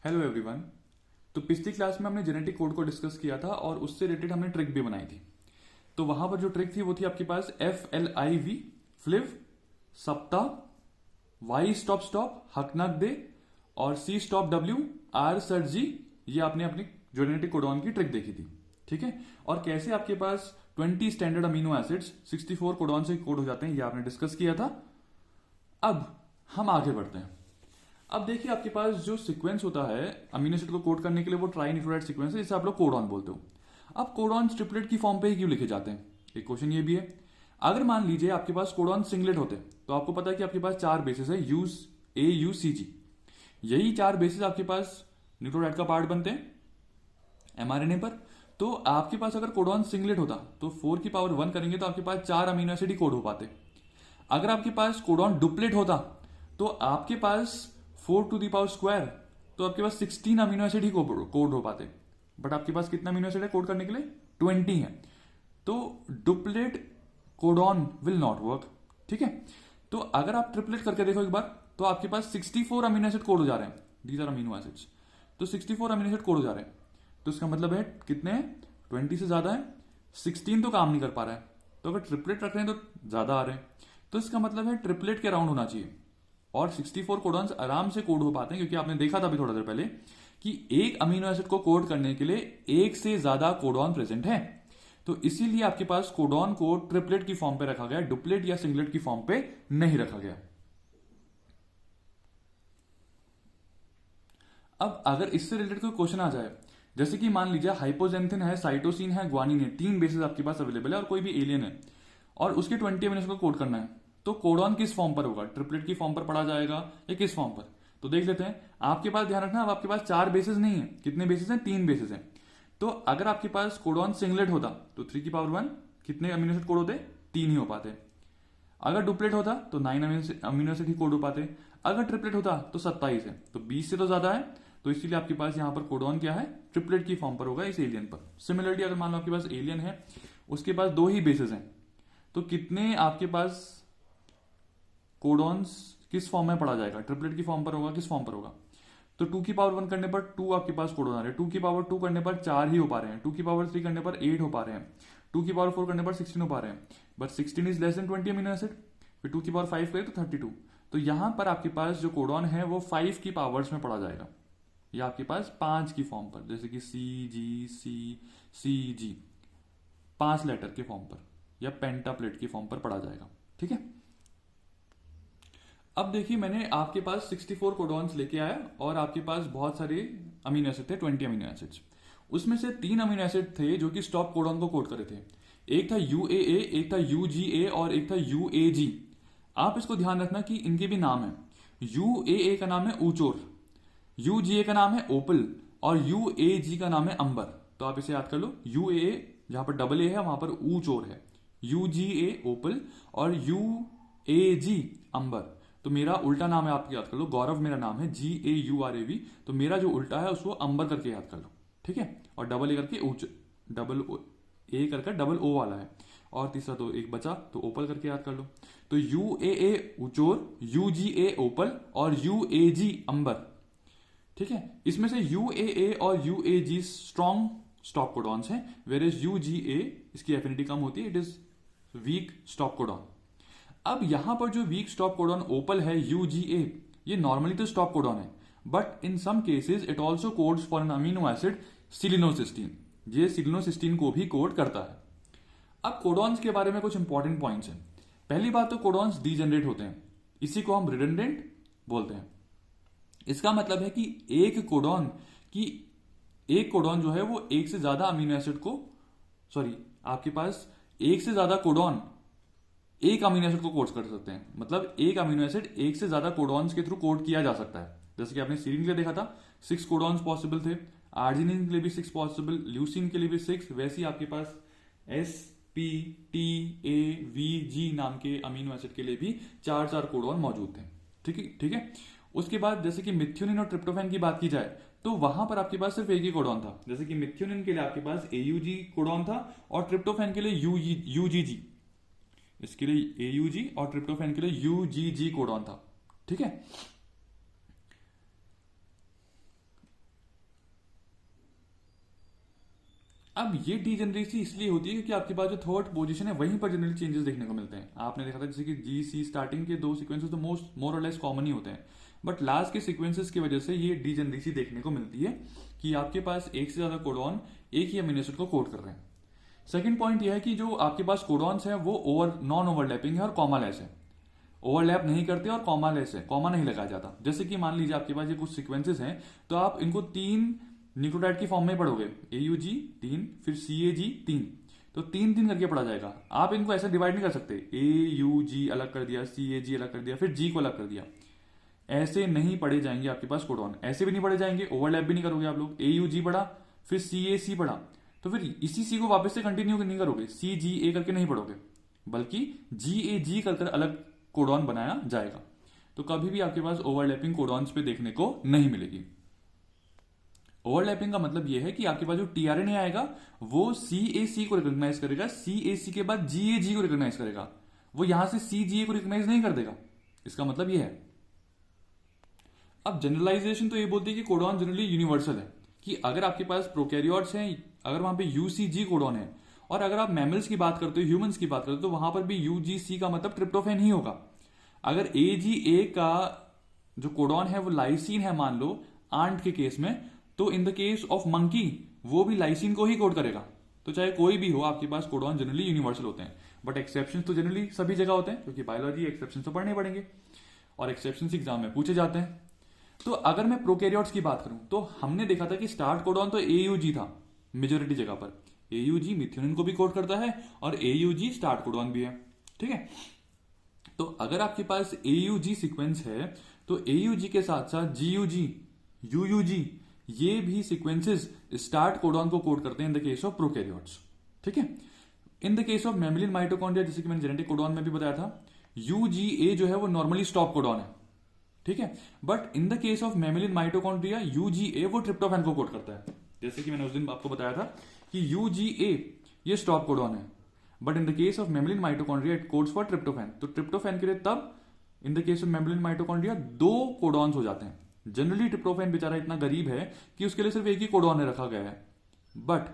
Hello everyone. तो पिछली class में हमने जेनेटिक कोड को डिस्कस किया था और उससे रिलेटेड हमने ट्रिक भी बनाई थी। तो वहां पर जो ट्रिक थी वो थी आपके पास FLIV, फ्लिव, सप्ताह, वाई स्टॉप स्टॉप, हकनक दे और C stop W, R sir ji. ये आपने अपनी जेनेटिक कोडॉन की ट्रिक देखी थी, ठीक है। और कैसे आपके पास 20 स्टैंडर्ड अमीनो एसिड्स 64 कोडॉन से कोड हो जाते हैं, ये आपने डिस्कस किया था। अब हम आगे बढ़ते हैं। अब देखिए, आपके पास जो सीक्वेंस होता है अमीनो एसिड को कोड करने के लिए वो ट्राई न्यूक्लियोटाइड सीक्वेंस है, जिसे आप लोग कोडॉन बोलते हो। अब कोडॉन ट्रिपलेट की फॉर्म पे ही क्यों लिखे जाते हैं, एक क्वेश्चन ये भी है। अगर मान लीजिए आपके पास कोडॉन सिंगलेट होते तो आपको पता है कि आपके पास 4 बेसिस है, यूज ए यू सी जी। यही 4 बेसिस आपके पास न्यूक्लियोटाइड का पार्ट बनते हैं एमआरएनए पर। तो आपके पास अगर कोडॉन सिंगलेट होता तो 4 की पावर 1 करेंगे तो आपके पास 4 अमीनो एसिड ही कोड हो पाते। अगर आपके पास कोडॉन डुप्लेट होता तो आपके पास 4 टू द पावर स्क्वायर, तो आपके पास 16 अमीनो एसिड ही कोड हो पाते। बट आपके पास कितना अमीनो एसिड है कोड करने के लिए? 20 है। तो duplet codon will not work, ठीक है। तो अगर आप ट्रिपलेट करके देखो एक बार, तो आपके पास 64 अमीनो एसिड कोड हो जा रहे हैं। These are amino acids. तो 64 अमीनो एसिड कोड हो जा रहे हैं, तो इसका मतलब है कितने हैं? 20 से ज्यादा है। 16 तो काम नहीं कर पा रहा है, तो अगर ट्रिपलेट रख रहे हैं तो ज्यादा आ रहे हैं। तो इसका मतलब है ट्रिपलेट के अराउंड होना चाहिए और 64 कोडॉन्स आराम से कोड हो पाते हैं, क्योंकि आपने देखा था अभी थोड़ा देर पहले कि एक अमीनो एसिड को कोड करने के लिए एक से ज्यादा कोडॉन प्रेजेंट है। तो इसीलिए आपके पास कोडॉन को ट्रिपलेट की फॉर्म पे रखा गया, डुप्लेट या सिंगलेट की फॉर्म पे नहीं रखा गया। अब अगर इससे रिलेटेड कोई क्वेश्चन आ जाए, जैसे कि मान लीजिए हाइपोजेंथिन है, साइटोसिन है, ग्वानिन है, 3 बेसिस आपके पास अवेलेबल है और कोई भी एलियन है और उसके 20 अमीनो एसिड को कोड करना है, तो कोडॉन किस फॉर्म पर होगा? ट्रिपलेट की फॉर्म पर पढ़ा जाएगा या किस फॉर्म पर? तो देख लेते हैं। आपके पास ध्यान रखना, अब आपके पास 4 बेसिस नहीं है। कितने बेसिस हैं? 3 बेसिस हैं। तो अगर आपके पास कोडॉन सिंगलेट होता तो 3 की पावर 1 कितने अमीनो एसिड कोड होते? 3 ही हो पाते। अगर डुप्लेट होता तो 9 अमीनो एसिड ही कोड हो पाते। अगर ट्रिपलेट होता तो 27 है, तो 20 से तो ज्यादा है। तो इसीलिए आपके पास यहां पर कोडॉन क्या है? ट्रिपलेट की फॉर्म पर होगा इस एलियन पर। सिमिलरली अगर मान लो आपके पास एलियन है, उसके पास 2 ही बेसिस हैं, तो कितने आपके पास कोडॉन्स किस फॉर्म में पढ़ा जाएगा? ट्रिपलेट की फॉर्म पर होगा, किस फॉर्म पर होगा? तो 2 की पावर 1 करने पर 2 आपके पास कोडॉन आ रहे हैं। 2 की पावर 2 करने पर 4 ही हो पा रहे हैं। 2 की पावर 3 करने पर 8 हो पा रहे हैं। 2 की पावर 4 करने पर 16 हो पा रहे हैं। But 16 is less than 20 amino acid. फिर 2 की पावर 5 करें तो 32। तो यहां पर आपके पास जो कोडॉन है वो 5 की पावर्स में पढ़ा जाएगा, या आपके पास 5 की फॉर्म पर, जैसे कि CGC CG 5 लेटर के फॉर्म पर या पेंटाप्लेट की फॉर्म पर पढ़ा जाएगा, ठीक है। अब देखिए, मैंने आपके पास 64 कोडॉन्स लेके आया और आपके पास बहुत सारे अमीनो एसिड थे, 20 अमीनो एसिड्स। उसमें से 3 अमीनो एसिड थे जो कि स्टॉप कोडॉन को कोड करे थे। एक था UAA, एक था UGA और एक था UAG। आप इसको ध्यान रखना कि इनके भी नाम है। UAA का नाम है ऊचोर, UGA का नाम है ओपल और UAG का नाम है अंबर। तो आप इसे याद कर लो। UAA जहां पर डबल ए है वहां पर ऊचोर है, UGA ओपल और UAG अंबर। तो मेरा उल्टा नाम है, आप याद कर लो। गौरव मेरा नाम है, GAURAV। तो मेरा जो उल्टा है उसको अंबर करके याद कर लो, ठीक है। और डबल ए करके डबल ए करके डबल ओ वाला है। और तीसरा तो एक बचा, तो ओपल करके याद कर लो। तो UAA ऊचोर, UGA ओपल और UAG अंबर, ठीक है। इसमें से UAA और UAG स्ट्रॉन्ग स्टॉप कोडॉन्स हैं, वेर एज UGA इसकी एफिनिटी कम होती है, it is weak stop codon. अब यहां पर जो वीक स्टॉप कोडॉन ओपल है, UGA, ये नॉर्मली तो स्टॉप कोडॉन है, but in some cases it also codes for an amino acid selenocysteine. ये सिलिनोसिस्टीन को भी कोड करता है। अब कोडॉन्स के बारे में कुछ इंपॉर्टेंट पॉइंट्स हैं। पहली बात तो कोडॉन्स डीजेनरेट होते हैं, इसी को हम रिडंडेंट बोलते हैं। इसका मतलब है कि एक कोडॉन जो है वो एक से ज्यादा अमीनो एसिड को, सॉरी, आपके पास एक से ज्यादा कोडॉन एक अमीनो एसिड को कोड कर सकते हैं। मतलब एक अमीनो एसिड एक से ज्यादा कोडॉन्स के थ्रू कोड किया जा सकता है। जैसे कि आपने सीरीन के लिए देखा था 6 कोडॉन्स पॉसिबल थे, आर्जिनिन के लिए भी 6 पॉसिबल, ल्यूसिन के लिए भी 6। वैसे ही आपके पास SPTAVG नाम के अमीनो एसिड के लिए भी 4 कोडॉन मौजूद थे, ठीक है। उसके बाद जैसे कि मिथ्योनिन और ट्रिप्टोफैन की बात की जाए तो वहां पर आपके पास सिर्फ एक ही कोडॉन था। जैसे कि मिथ्योनिन के लिए आपके पास AUG कोडॉन था और ट्रिप्टोफैन के लिए UGG, इसके लिए AUG और ट्रिप्टोफैन के लिए UGG कोडॉन था, ठीक है। अब ये डीजेनरेसी इसलिए होती है क्योंकि आपके पास जो थर्ड पोजीशन है वहीं पर जनरली चेंजेस देखने को मिलते हैं। आपने देखा था जैसे कि जी सी स्टार्टिंग के दो सीक्वेंसेस तो मोर और लेस कॉमन ही होते हैं, बट लास्ट के सीक्वेंसेस की वजह से ये डीजेनरेसी देखने को मिलती है कि आपके पास एक से ज्यादा कोडॉन एक ही अमीनो एसिड को कोड कर रहे हैं। सेकंड पॉइंट यह है कि जो आपके पास कोडॉन्स है वो नॉन ओवरलैपिंग है और कॉमालेस है, ओवरलैप नहीं करते और कॉमालेस है, कॉमा नहीं लगाया जाता। जैसे कि मान लीजिए आपके पास ये कुछ सीक्वेंसेस हैं तो आप इनको 3 न्यूक्लियोटाइड की फॉर्म में पढ़ोगे, AUG 3, फिर CAG 3, तो 3 करके पढ़ा जाएगा। आप इनको ऐसे डिवाइड नहीं कर सकते, AUG अलग कर दिया, CAG अलग कर दिया, फिर G को अलग कर दिया, ऐसे नहीं पढ़े जाएंगे आपके पास कोडॉन, ऐसे भी नहीं पढ़े जाएंगे, ओवरलैप भी नहीं करोगे आप लोग। AUG पढ़ा, फिर CAC पढ़ा, तो फिर इसी C को वापस से कंटिन्यू नहीं करोगे, CGA करके नहीं पढ़ोगे, बल्कि GAG कर अलग कोडॉन बनाया जाएगा। तो कभी भी आपके पास ओवरलैपिंग कोडॉन्स पे देखने को नहीं मिलेगी। ओवरलैपिंग का मतलब यह है कि आपके पास जो टीआरएनए आएगा वो CAC को रिकॉग्नाइज करेगा, CAC के बाद GAG को रिकॉग्नाइज करेगा, वो यहां से CGA को रिकॉग्नाइज नहीं कर देगा। इसका मतलब यह है। अब जनरलाइजेशन तो ये बोलती है कि कोडॉन जनरली यूनिवर्सल है, कि अगर आपके पास प्रोकैरियोट्स हैं, अगर वहां पे UCG कोडॉन है, और अगर आप मैमल्स की बात करते हो, ह्यूमंस की बात करते हो, तो वहां पर भी UGC का मतलब ट्रिप्टोफैन ही होगा। अगर AGA का जो कोडॉन है वो लाइसिन है मान लो आंट के केस में, तो in the case of monkey वो भी लाइसिन को ही कोड करेगा। तो चाहे कोई भी हो, आपके पास कोडॉन जनरली यूनिवर्सल होते हैं, बट एक्सेप्शन तो जनरली सभी जगह होते हैं, क्योंकि बायोलॉजी एक्सेप्शन तो पढ़ने पड़ेंगे और एक्सेप्शन एग्जाम में पूछे जाते हैं। तो अगर मैं प्रोकैरियोट्स की बात करूं तो हमने देखा था कि स्टार्ट कोडॉन तो AUG था मेजोरिटी जगह पर, AUG मिथ्योनिन को भी कोड करता है और AUG स्टार्ट कोडॉन भी है, ठीक है। तो अगर आपके पास AUG सीक्वेंस है तो AUG के साथ साथ GUG, UUG ये भी सीक्वेंसेस स्टार्ट कोडॉन को कोड करते हैं in the case of prokaryotes, ठीक है। In the case of mammalian mitochondria, जैसे कि मैंने जेनेटिक कोडॉन में भी बताया था, UGA जो है वो नॉर्मली स्टॉप कोडॉन है, ठीक है। But in the case of mammalian mitochondria UGA वो ट्रिप्टोफैन को कोड करता है, जैसे कि मैंने उस दिन आपको बताया था कि UGA ये स्टॉप कोडॉन है, but in the case of mammalian mitochondria it codes for tryptophan. तो ट्रिप्टोफैन के लिए तब in the case of mammalian mitochondria 2 codons हो जाते हैं। जनरली ट्रिप्टोफैन बेचारा इतना गरीब है कि उसके लिए सिर्फ एक ही कोडॉन रखा गया है, बट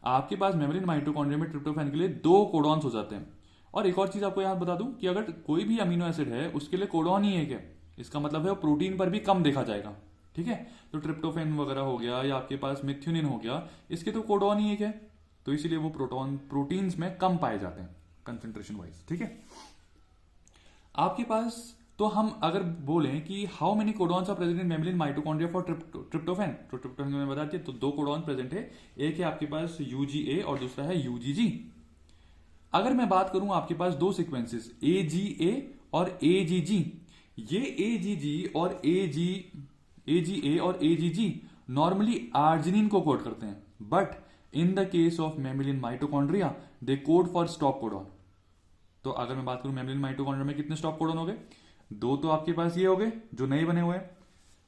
आपके पास मैमिलिन माइटोकॉन्ड्रिया में ट्रिप्टोफैन के लिए 2 कोडॉन्स हो जाते हैं। और एक और चीज आपको यहां बता दूं कि अगर कोई भी अमीनो एसिड है उसके लिए कोडॉन ही एक है, इसका मतलब है वो प्रोटीन पर भी कम देखा जाएगा, ठीक है। तो ट्रिप्टोफैन वगैरह हो गया या आपके पास मिथ्योनिन हो गया, इसके तो कोडॉन ही एक है, तो इसीलिए वो प्रोटीन्स में कम पाए जाते हैं कंसेंट्रेशन वाइज, ठीक है। आपके पास तो हम अगर बोलें कि how many codons are present in mammalian mitochondria for tryptophan, तो ट्रिप्टोफैन में बता दिए तो 2 कोडॉन प्रेजेंट है, एक है आपके पास UGA और दूसरा है UGG। अगर मैं बात करूं आपके पास 2 सीक्वेंसेस AGA और AGG, ये AGG और AGA और AGG नॉर्मली आर्जिनिन को कोड करते हैं, but in the case of mammalian mitochondria they code for stop codon. तो अगर मैं बात करूं मैमिलिन माइटोकॉन्ड्रिया में कितने स्टॉप कोडॉन हो गए, 2 तो आपके पास ये हो गए जो नए बने हुए हैं,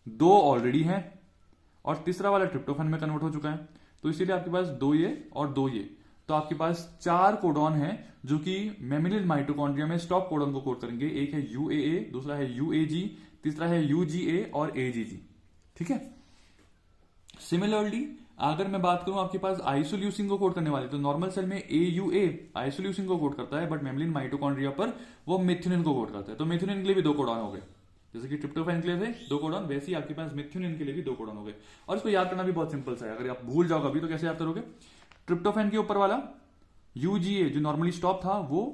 2 ऑलरेडी हैं और तीसरा वाला ट्रिप्टोफैन में कन्वर्ट हो चुका है, तो इसीलिए आपके पास 2 ये और 2 ये, तो आपके पास 4 कोडॉन है जो कि मैमिलिन माइटोकॉन्ड्रिया में स्टॉप कोडॉन को कोड करेंगे। एक है UAA, दूसरा है UAG, तीसरा है UGA और AGG, ठीक है। सिमिलरली अगर मैं बात करूं आपके पास आइसोल्यूसिन को कोड करने वाले, तो नॉर्मल सेल में AUA आइसोल्यूसिन को कोड करता है, बट मैमिलिन माइटोकॉन्ड्रिया पर वो मिथ्योनिन को कोड करता है, तो मिथ्योनिन के लिए भी 2 कोडॉन हो गए। जैसे कि ट्रिप्टोफैन के लिए थे 2 कोडॉन, वैसे ही आपके पास मिथ्योनिन के लिए भी 2 कोडॉन हो गए। और इसको याद करना भी बहुत सिंपल सा है, अगर आप भूल जाओ कभी तो कैसे याद करोगे, ट्रिप्टोफैन के ऊपर वाला UGA जो नॉर्मली स्टॉप था वो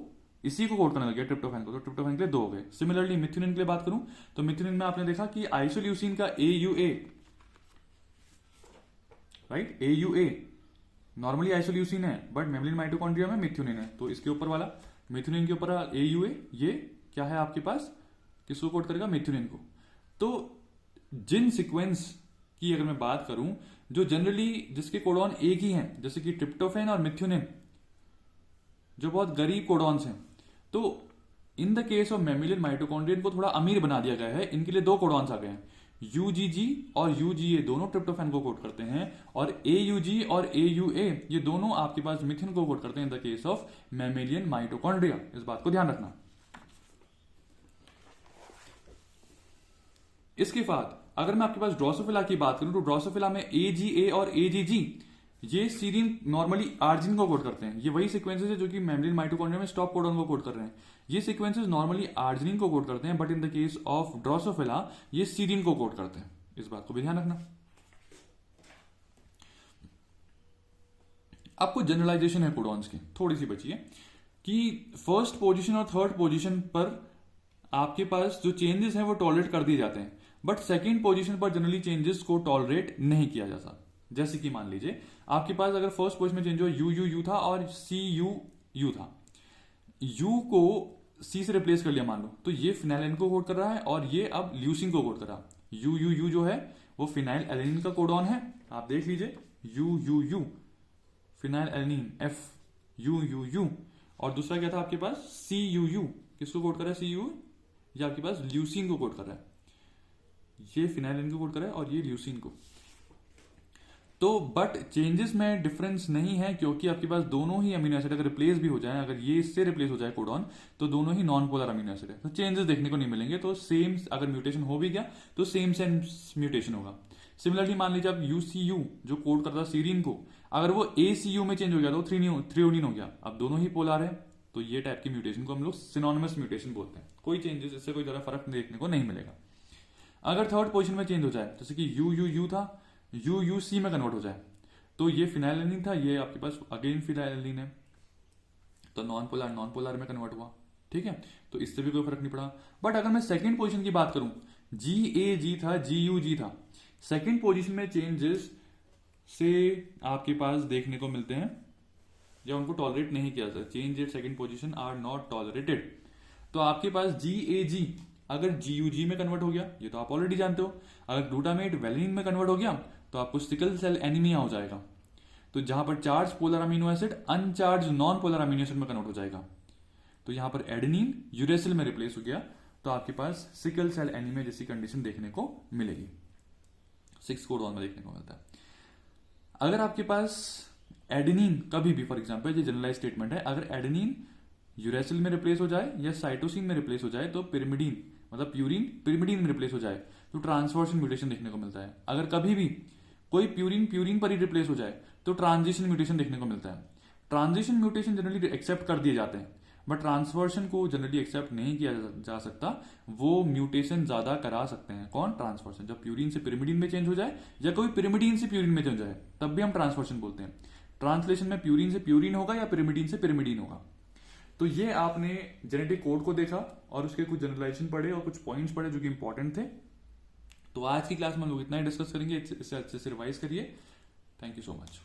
इसी को कोड करने लग गया ट्रिप्टोफैन को, तो ट्रिप्टोफैन के लिए 2 हो गए। सिमिलरली मिथ्योनिन के लिए बात करूं तो मिथ्योनिन में आपने देखा कि आइसोल्यूसिन का AUA, right, AUA normally isoleucine है, बट मैमिलिन माइटोकॉन्ड्रिया में मिथ्योनिन है, तो इसके ऊपर वाला मिथ्योनिन के ऊपर AUA ये क्या है आपके पास, किसको कोड करेगा, मिथ्योनिन को। तो जिन सीक्वेंस की अगर मैं बात करूं जो जनरली जिसके कोडॉन एक ही हैं, जैसे कि ट्रिप्टोफैन और मिथ्योनिन जो बहुत गरीब कोडॉन्स हैं, तो in the case of mammalian mitochondrion को थोड़ा अमीर बना दिया गया है, इनके लिए 2 कोडॉन्स आ गए हैं, UGG और UGA दोनों ट्रिप्टोफैन को कोड करते हैं, और AUG और AUA ये दोनों आपके पास मिथेन को कोड करते हैं in the case of mammalian mitochondria. इस बात को ध्यान रखना। इसके बाद अगर मैं आपके पास ड्रोसोफिला की बात करूं तो ड्रोसोफिला में AGA और AGG ये सीरीन नॉर्मली आर्जिन को कोड करते हैं। ये वही सीक्वेंसेस है जो कि मेम्ब्रेन माइटोकॉन्ड्रिया में स्टॉप कोडॉन को कोड कर रहे हैं। ये सीक्वेंसेस नॉर्मली आर्जिनिन को कोड करते हैं, but in the case of Drosophila ये सीरीन को कोड करते हैं। इस बात को भी ध्यान रखना। आपको जनरलाइजेशन है कोडॉन्स की, थोड़ी सी बची है, कि फर्स्ट पोजीशन और थर्ड पोजीशन पर आपके पास जो चेंजेस हैं वो टॉलरेट कर दिए जाते हैं, बट सेकंड पोजीशन पर जनरली चेंजेस को टॉलरेट नहीं किया जाता। जैसे कि मान लीजिए आपके पास अगर फर्स्ट पोजीशन में चेंज हो यू यू यू था और सी यू यू था, यू को सी से रिप्लेस कर लिया मान लो, तो ये फिनाइल को कोड कर रहा है और ये अब ल्यूसिन को कोड कर रहा है। यू यू यू जो है वो फिनाइल एलेनिन का कोडॉन है, आप देख लीजिए, you you you phenyl alanine F you you you. और दूसरा क्या था आपके पास, सी यू यू, किसको कोड कर रहा है, सी यू, ये आपके पास ल्यूसिन को कोड कर रहा है। ये फिनाइल एलेनिन को कोड कर रहा है और ये ल्यूसिन को। तो बट चेंजेस में डिफरेंस नहीं है, क्योंकि आपके पास दोनों ही अमीनो एसिड अगर रिप्लेस भी हो जाए, अगर ये इससे रिप्लेस हो जाए कोडॉन, तो दोनों ही नॉन पोलर अमीनो एसिड है, तो चेंजेस देखने को नहीं मिलेंगे। तो सेम अगर म्यूटेशन हो भी गया तो सेम म्यूटेशन होगा। सिमिलरली मान लीजिए आप यूसीयू जो कोड करता है सीरीन को, अगर वो एसीयू में चेंज हो गया तो थ्रियोनिन हो गया। अब दोनों ही पोलर है, तो ये टाइप की म्यूटेशन को हम लोग सिनोनिमस म्यूटेशन बोलते हैं। कोई चेंजेस, इससे कोई ज्यादा फर्क देखने को नहीं मिलेगा। अगर थर्ड पोजीशन में चेंज हो जाए, जैसे कि यू यू यू था, यू यू सी में कन्वर्ट हो जाए, तो ये फिनाइलिन था, ये आपके पास अगेन फिनाइलिन है, तो नॉन पोलर में कन्वर्ट हुआ। ठीक है, तो इससे भी कोई फर्क नहीं पड़ा। बट अगर मैं सेकंड पोजीशन की बात करूं, जी ए जी था, जी यू जी था, सेकंड पोजीशन में चेंजेस से आपके पास देखने को मिलते हैं या उनको टॉलरेट नहीं किया जाता। Change at second position are not tolerated. तो आपके पास जी ए जी अगर जी यू जी में कन्वर्ट हो गया, ये तो आप ऑलरेडी जानते हो। अगर ग्लूटामेट वेलिन में कन्वर्ट हो गया तो आपको सिकल सेल एनीमिया हो जाएगा। तो जहां पर charge polar amino acid अनचार्ज non polar amino acid में कन्वर्ट हो जाएगा। तो यहां पर एडेनिन यूरेसिल में रिप्लेस हो गया, तो आपके पास सिकल सेल एनीमिया जैसी कंडीशन देखने को मिलेगी। 6 कोडॉन में देखने को मिलता है। अगर आपके पास एडेनिन कभी भी, फॉर एग्जाम्पल ये जनरलाइज स्टेटमेंट है, अगर एडेनिन यूरेसिल में रिप्लेस हो जाए या साइटोसिन में रिप्लेस हो जाए, तो पिरिमिडीन मतलब प्यूरिन पिरिमिडीन में रिप्लेस हो जाए, तो ट्रांसवर्शन म्यूटेशन देखने को मिलता है। अगर कभी भी कोई प्यूरिन पर ही रिप्लेस हो जाए तो ट्रांजिशन म्यूटेशन देखने को मिलता है। ट्रांजिशन म्यूटेशन जनरली एक्सेप्ट कर दिए जाते हैं, बट ट्रांसवर्शन को जनरली एक्सेप्ट नहीं किया जा सकता। वो म्यूटेशन ज्यादा करा सकते हैं। कौन? ट्रांसवर्शन। जब प्यूरिन से पिरिमिडीन में चेंज हो जाए या कोई पिरिमिडीन से प्यूरिन में चेंज हो जाए, तब भी हम ट्रांसवर्शन बोलते हैं। ट्रांसलेशन में प्यूरिन से प्यूरिन होगा या पिरिमिडीन से पिरिमिडीन होगा। तो ये आपने जेनेटिक कोड को देखा और उसके कुछ जनरलाइजेशन पढ़े और कुछ पॉइंट्स पढ़े जो कि इंपॉर्टेंट थे। तो आज की क्लास में हम लोग इतना ही डिस्कस करेंगे। इससे अच्छे से रिवाइज करिए। Thank you so much.